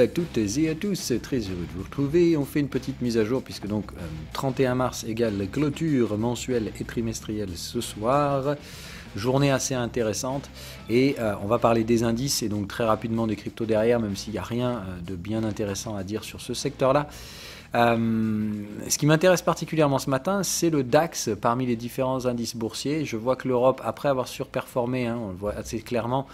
à toutes et à tous, très heureux de vous retrouver. On fait une petite mise à jour puisque donc 31 mars égale clôture mensuelle et trimestrielle ce soir. Journée assez intéressante et on va parler des indices et donc très rapidement des cryptos derrière, même s'il n'y a rien de bien intéressant à dire sur ce secteur-là. Ce qui m'intéresse particulièrement ce matin, c'est le DAX parmi les différents indices boursiers. Je vois que l'Europe, après avoir surperformé, on le voit assez clairement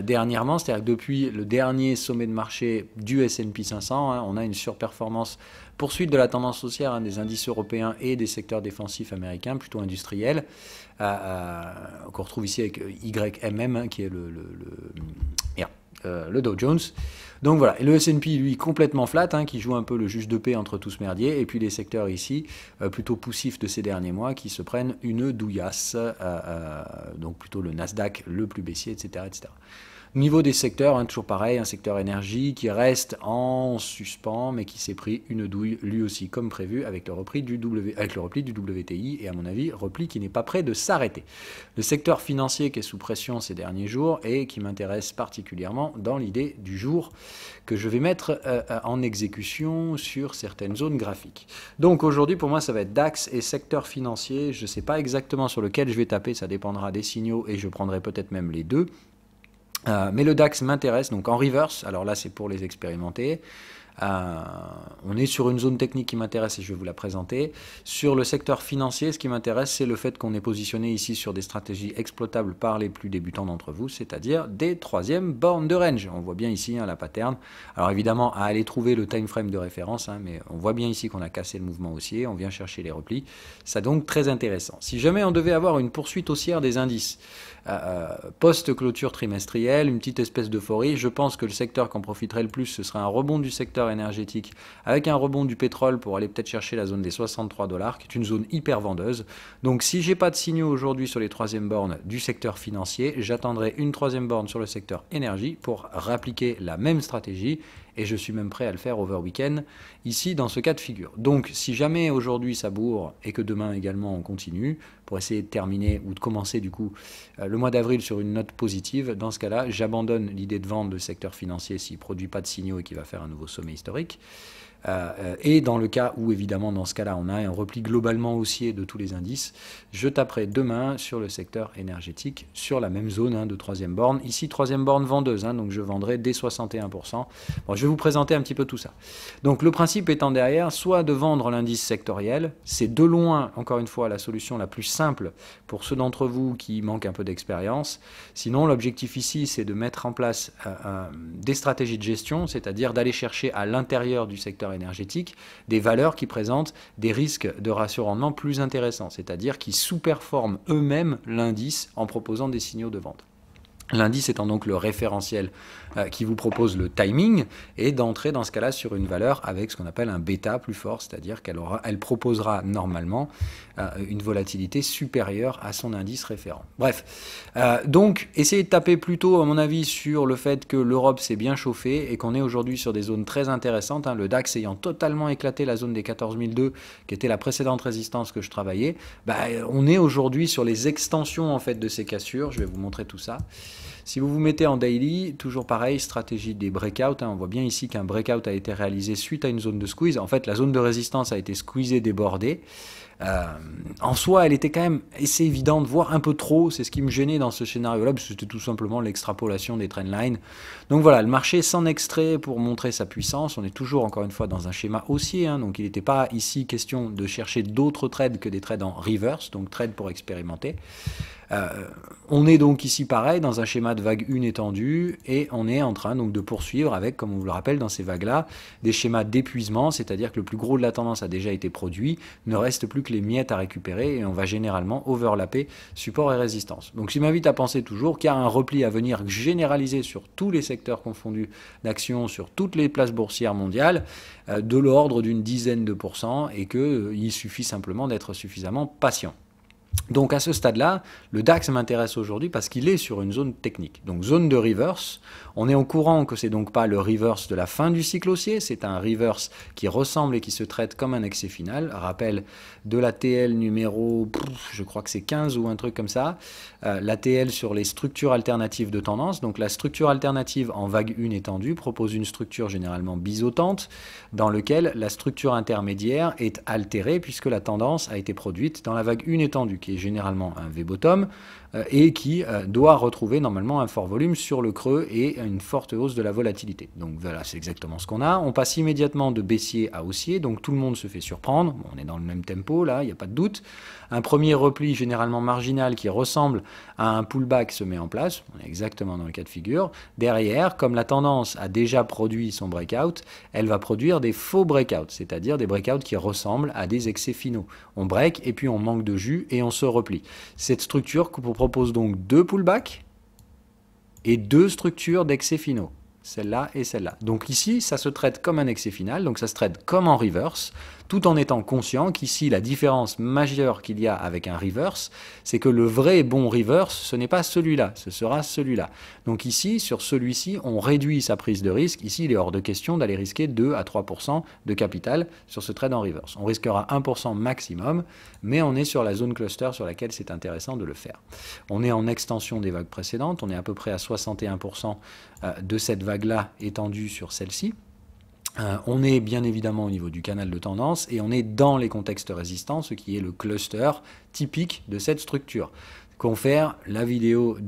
dernièrement, c'est-à-dire que depuis le dernier sommet de marché du S&P 500, on a une surperformance, poursuite de la tendance haussière des indices européens et des secteurs défensifs américains, plutôt industriels, qu'on retrouve ici avec YMM, qui est le Dow Jones. Donc voilà, et le S&P lui complètement flat, qui joue un peu le juge de paix entre tout ce merdier, et puis les secteurs ici, plutôt poussifs de ces derniers mois, qui se prennent une douillasse, donc plutôt le Nasdaq le plus baissier, etc. etc. Au niveau des secteurs, toujours pareil, un secteur énergie qui reste en suspens, mais qui s'est pris une douille lui aussi, comme prévu, avec le repli du WTI, et à mon avis, repli qui n'est pas prêt de s'arrêter. Le secteur financier qui est sous pression ces derniers jours, et qui m'intéresse particulièrement dans l'idée du jour, que je vais mettre en exécution sur certaines zones graphiques. Donc aujourd'hui, pour moi, ça va être DAX et secteur financier. Je ne sais pas exactement sur lequel je vais taper, ça dépendra des signaux, et je prendrai peut-être même les deux. Mais le DAX m'intéresse, donc en reverse, alors là c'est pour les expérimenter. On est sur une zone technique qui m'intéresse et je vais vous la présenter. Sur le secteur financier, ce qui m'intéresse, c'est le fait qu'on est positionné ici sur des stratégies exploitables par les plus débutants d'entre vous, c'est-à-dire des troisièmes bornes de range. On voit bien ici la pattern. Alors évidemment, à aller trouver le time frame de référence, mais on voit bien ici qu'on a cassé le mouvement haussier, on vient chercher les replis. C'est donc très intéressant. Si jamais on devait avoir une poursuite haussière des indices, post-clôture trimestrielle, une petite espèce d'euphorie, je pense que le secteur qui en profiterait le plus, ce serait un rebond du secteur énergétique avec un rebond du pétrole pour aller peut-être chercher la zone des 63 $, qui est une zone hyper vendeuse. Donc si j'ai pas de signaux aujourd'hui sur les troisièmes bornes du secteur financier, j'attendrai une troisième borne sur le secteur énergie pour réappliquer la même stratégie, et je suis même prêt à le faire over week-end ici dans ce cas de figure. Donc si jamais aujourd'hui ça bourre et que demain également on continue pour essayer de terminer ou de commencer du coup le mois d'avril sur une note positive, dans ce cas-là j'abandonne l'idée de vendre le secteur financier s'il ne produit pas de signaux et qu'il va faire un nouveau sommet historique. Et dans le cas où évidemment dans ce cas-là on a un repli globalement haussier de tous les indices, je taperai demain sur le secteur énergétique sur la même zone de troisième borne. Ici troisième borne vendeuse, donc je vendrai dès 61%. Bon, je vais vous présenter un petit peu tout ça. Donc le principe étant derrière, soit de vendre l'indice sectoriel, c'est de loin encore une fois la solution la plus simple pour ceux d'entre vous qui manquent un peu d'expérience. Sinon l'objectif ici c'est de mettre en place des stratégies de gestion, c'est-à-dire d'aller chercher à l'intérieur du secteur énergétique des valeurs qui présentent des risques de ratio rendement plus intéressants, c'est-à-dire qui sous-performent eux-mêmes l'indice en proposant des signaux de vente. L'indice étant donc le référentiel qui vous propose le timing et d'entrer dans ce cas-là sur une valeur avec ce qu'on appelle un bêta plus fort, c'est-à-dire qu'elle proposera normalement une volatilité supérieure à son indice référent. Bref, donc essayez de taper plutôt à mon avis sur le fait que l'Europe s'est bien chauffée et qu'on est aujourd'hui sur des zones très intéressantes, le DAX ayant totalement éclaté la zone des 14 002 qui était la précédente résistance que je travaillais. On est aujourd'hui sur les extensions en fait de ces cassures, je vais vous montrer tout ça. Si vous vous mettez en daily, toujours pareil, stratégie des breakouts. On voit bien ici qu'un breakout a été réalisé suite à une zone de squeeze. En fait, la zone de résistance a été squeezée, débordée. En soi, elle était quand même assez évidente, voire un peu trop. C'est ce qui me gênait dans ce scénario-là, parce que c'était tout simplement l'extrapolation des trendlines. Donc voilà, le marché s'en extrait pour montrer sa puissance. On est toujours, encore une fois, dans un schéma haussier. Donc il n'était pas ici question de chercher d'autres trades que des trades en reverse, donc trades pour expérimenter. On est donc ici pareil dans un schéma de vague 1 étendue et on est en train donc de poursuivre avec, comme on vous le rappelle dans ces vagues-là, des schémas d'épuisement, c'est-à-dire que le plus gros de la tendance a déjà été produit, ne reste plus que les miettes à récupérer et on va généralement overlapper support et résistance. Donc je m'invite à penser toujours qu'il y a un repli à venir généralisé sur tous les secteurs confondus d'actions, sur toutes les places boursières mondiales, de l'ordre d'une dizaine de pourcents et qu'il suffit simplement d'être suffisamment patient. Donc à ce stade-là, le DAX m'intéresse aujourd'hui parce qu'il est sur une zone technique. Donc zone de reverse, on est au courant que c'est donc pas le reverse de la fin du cycle haussier, c'est un reverse qui ressemble et qui se traite comme un excès final. Rappel de l'ATL numéro, je crois que c'est 15 ou un truc comme ça. L'ATL sur les structures alternatives de tendance. Donc la structure alternative en vague 1 étendue propose une structure généralement bisotante dans laquelle la structure intermédiaire est altérée puisque la tendance a été produite dans la vague 1 étendue qui est généralement un V-bottom et qui doit retrouver normalement un fort volume sur le creux et une forte hausse de la volatilité. Donc voilà, c'est exactement ce qu'on a. On passe immédiatement de baissier à haussier, donc tout le monde se fait surprendre. Bon, on est dans le même tempo là, il n'y a pas de doute. Un premier repli généralement marginal qui ressemble à un pullback se met en place. On est exactement dans le cas de figure. Derrière, comme la tendance a déjà produit son breakout, elle va produire des faux breakouts, c'est-à-dire des breakouts qui ressemblent à des excès finaux. On break et puis on manque de jus et on se replie. Cette structure propose donc 2 pullbacks et 2 structures d'excès finaux. Celle-là et celle-là. Donc ici, ça se traite comme un excès final, donc ça se traite comme en reverse, tout en étant conscient qu'ici, la différence majeure qu'il y a avec un reverse, c'est que le vrai bon reverse, ce n'est pas celui-là, ce sera celui-là. Donc ici, sur celui-ci, on réduit sa prise de risque. Ici, il est hors de question d'aller risquer 2 à 3% de capital sur ce trade en reverse. On risquera 1% maximum, mais on est sur la zone cluster sur laquelle c'est intéressant de le faire. On est en extension des vagues précédentes, on est à peu près à 61% de cette vague-là étendue sur celle-ci. On est bien évidemment au niveau du canal de tendance et on est dans les contextes résistants, ce qui est le cluster typique de cette structure. Confère la vidéo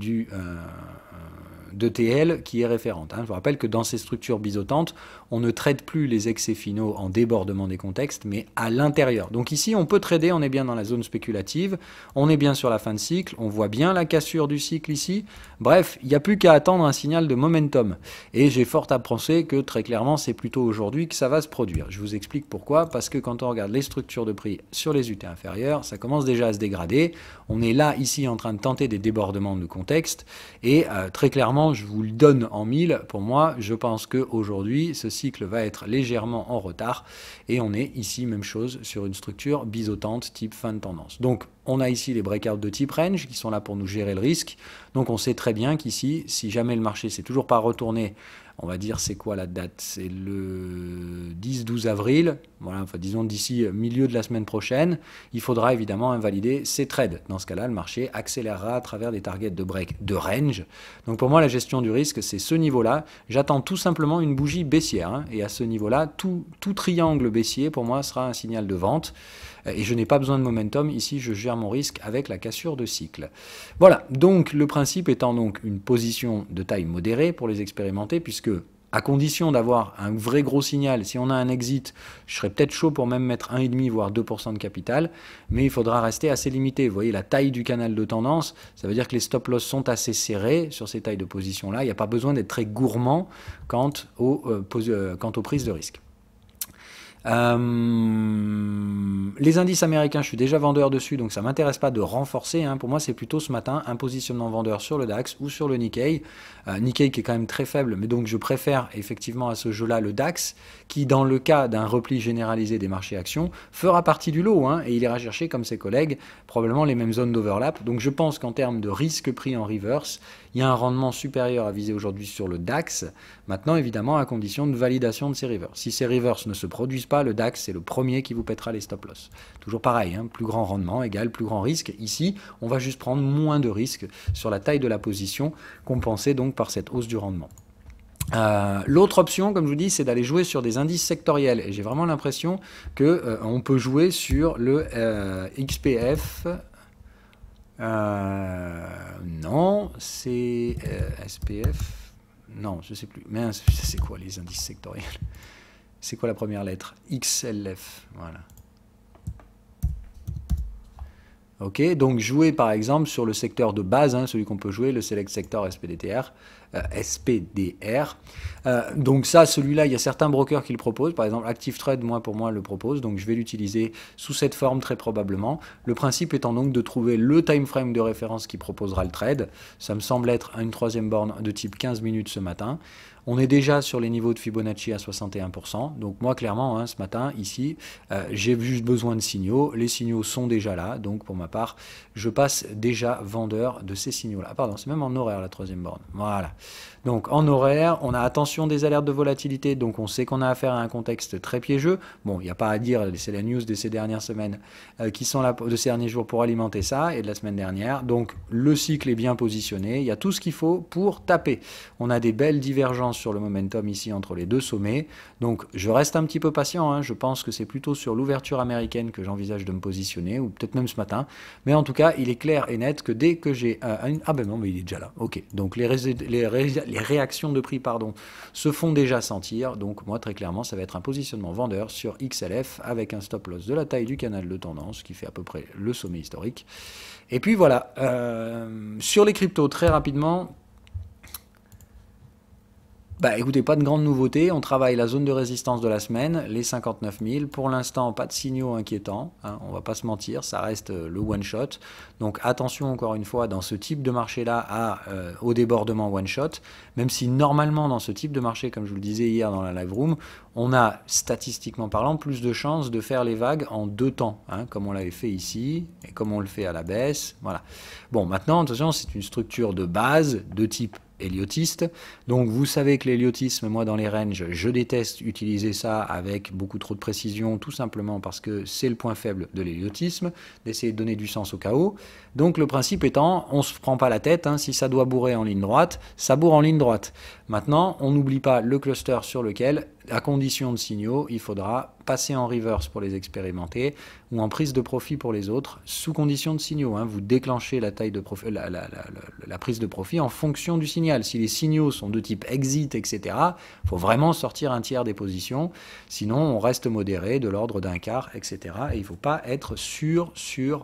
d'ETL qui est référente. Je vous rappelle que dans ces structures bisotantes, on ne traite plus les excès finaux en débordement des contextes, mais à l'intérieur. Donc ici, on peut trader, on est bien dans la zone spéculative, on est bien sur la fin de cycle, on voit bien la cassure du cycle ici. Bref, il n'y a plus qu'à attendre un signal de momentum. Et j'ai fort à penser que très clairement, c'est plutôt aujourd'hui que ça va se produire. Je vous explique pourquoi. Parce que quand on regarde les structures de prix sur les UT inférieures, ça commence déjà à se dégrader. On est là, ici, en train de tenter des débordements de contexte. Et très clairement, je vous le donne en mille. Pour moi, je pense qu'aujourd'hui, ce cycle va être légèrement en retard. Et on est ici, même chose, sur une structure bisotante type fin de tendance. Donc, on a ici les breakouts de type range qui sont là pour nous gérer le risque. Donc, on sait très bien qu'ici, si jamais le marché s'est toujours pas retourné, on va dire c'est quoi la date? C'est le 10-12 avril, voilà, enfin disons d'ici milieu de la semaine prochaine, il faudra évidemment invalider ces trades. Dans ce cas-là, le marché accélérera à travers des targets de break de range. Donc pour moi, la gestion du risque, c'est ce niveau-là. J'attends tout simplement une bougie baissière. Et à ce niveau-là, tout triangle baissier, pour moi, sera un signal de vente. Et je n'ai pas besoin de momentum. Ici, je gère mon risque avec la cassure de cycle. Voilà, donc le principe étant donc une position de taille modérée pour les expérimenter, puisque à condition d'avoir un vrai gros signal, si on a un exit, je serais peut-être chaud pour même mettre 1,5 voire 2% de capital, mais il faudra rester assez limité. Vous voyez la taille du canal de tendance, ça veut dire que les stop-loss sont assez serrés sur ces tailles de position-là. Il n'y a pas besoin d'être très gourmand quant aux prises de risque. Les indices américains, je suis déjà vendeur dessus, donc ça ne m'intéresse pas de renforcer. Pour moi, c'est plutôt ce matin un positionnement vendeur sur le DAX ou sur le Nikkei. Nikkei qui est quand même très faible, mais donc je préfère effectivement à ce jeu-là le DAX, qui dans le cas d'un repli généralisé des marchés actions, fera partie du lot, et il ira chercher comme ses collègues probablement les mêmes zones d'overlap. Donc je pense qu'en termes de risque pris en reverse, il y a un rendement supérieur à viser aujourd'hui sur le DAX. Maintenant, évidemment, à condition de validation de ces reverse. Si ces reverse ne se produisent pas, le DAX, c'est le premier qui vous pètera les stop-loss. Toujours pareil, plus grand rendement égale plus grand risque. Ici, on va juste prendre moins de risques sur la taille de la position, compensée donc par cette hausse du rendement. L'autre option, comme je vous dis, c'est d'aller jouer sur des indices sectoriels. Et j'ai vraiment l'impression qu'on peut jouer sur le XPF. Non, c'est SPF. Non, je sais plus. Mais c'est quoi les indices sectoriels? C'est quoi la première lettre? XLF, voilà. Ok, donc jouer par exemple sur le secteur de base, celui qu'on peut jouer, le Select Sector SPDTR, SPDR. Donc ça, celui-là, il y a certains brokers qui le proposent. Par exemple, ActiveTrade, pour moi, le propose. Donc je vais l'utiliser sous cette forme très probablement. Le principe étant donc de trouver le time frame de référence qui proposera le trade. Ça me semble être une troisième borne de type 15 minutes ce matin. On est déjà sur les niveaux de Fibonacci à 61%. Donc moi, clairement, ce matin, ici, j'ai juste besoin de signaux. Les signaux sont déjà là. Donc pour ma part, je passe déjà vendeur de ces signaux-là. Pardon, c'est même en horaire la troisième borne. Voilà. Donc en horaire, on a attention des alertes de volatilité. Donc on sait qu'on a affaire à un contexte très piégeux. Bon, il n'y a pas à dire, c'est la news de ces dernières semaines qui sont là de ces derniers jours pour alimenter ça et de la semaine dernière. Donc le cycle est bien positionné. Il y a tout ce qu'il faut pour taper. On a des belles divergences sur le momentum ici entre les deux sommets. Donc je reste un petit peu patient. Je pense que c'est plutôt sur l'ouverture américaine que j'envisage de me positionner, ou peut-être même ce matin. Mais en tout cas, il est clair et net que dès que j'ai ah ben non, mais il est déjà là. Ok. Donc les réactions de prix se font déjà sentir. Donc moi, très clairement, ça va être un positionnement vendeur sur XLF avec un stop loss de la taille du canal de tendance qui fait à peu près le sommet historique. Et puis voilà. Sur les cryptos, très rapidement. Écoutez, pas de grande nouveauté, on travaille la zone de résistance de la semaine, les 59 000. Pour l'instant, pas de signaux inquiétants, on va pas se mentir, ça reste le one shot. Donc attention encore une fois dans ce type de marché-là au débordement one shot, même si normalement dans ce type de marché, comme je vous le disais hier dans la live room, on a statistiquement parlant plus de chances de faire les vagues en deux temps, comme on l'avait fait ici et comme on le fait à la baisse. Voilà. Bon, maintenant, attention, c'est une structure de base de type héliotiste. Donc vous savez que l'héliotisme, moi dans les ranges, je déteste utiliser ça avec beaucoup trop de précision, tout simplement parce que c'est le point faible de l'héliotisme, d'essayer de donner du sens au chaos. Donc le principe étant, on ne se prend pas la tête, si ça doit bourrer en ligne droite, ça bourre en ligne droite. Maintenant, on n'oublie pas le cluster sur lequel, à condition de signaux, il faudra passer en reverse pour les expérimenter ou en prise de profit pour les autres, sous condition de signaux. Vous déclenchez la taille de profit, la prise de profit en fonction du signal. Si les signaux sont de type exit, etc., il faut vraiment sortir un tiers des positions, sinon on reste modéré de l'ordre d'un quart, etc. Et il ne faut pas être sur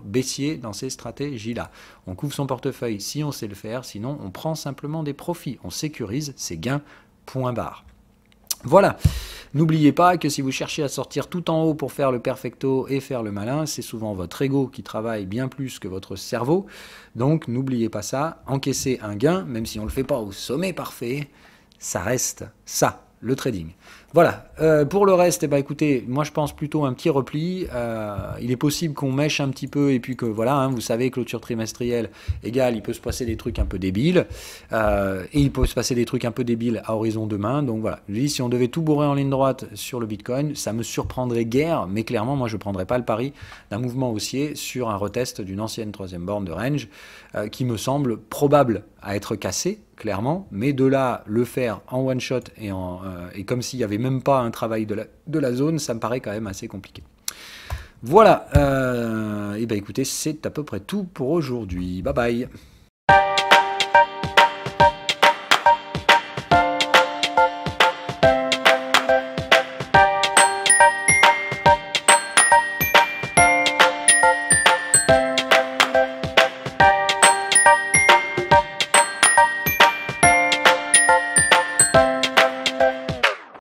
baissier dans ces stratégies-là. On couvre son portefeuille si on sait le faire, sinon on prend simplement des profits, on sécurise ses gains, point barre. Voilà, n'oubliez pas que si vous cherchez à sortir tout en haut pour faire le perfecto et faire le malin, c'est souvent votre ego qui travaille bien plus que votre cerveau. Donc n'oubliez pas ça, encaisser un gain, même si on ne le fait pas au sommet parfait, ça reste ça, le trading. Voilà, pour le reste, écoutez, moi je pense plutôt un petit repli. Il est possible qu'on mèche un petit peu et puis que voilà, vous savez, clôture trimestrielle égale, il peut se passer des trucs un peu débiles. Et il peut se passer des trucs un peu débiles à horizon demain. Donc voilà, je dis, si on devait tout bourrer en ligne droite sur le Bitcoin, ça me surprendrait guère, mais clairement, moi je ne prendrais pas le pari d'un mouvement haussier sur un retest d'une ancienne troisième borne de range qui me semble probable à être cassé, clairement, mais de là, le faire en one shot et comme s'il n'y avait même pas un travail de la zone, ça me paraît quand même assez compliqué. Voilà, et écoutez, c'est à peu près tout pour aujourd'hui. Bye bye.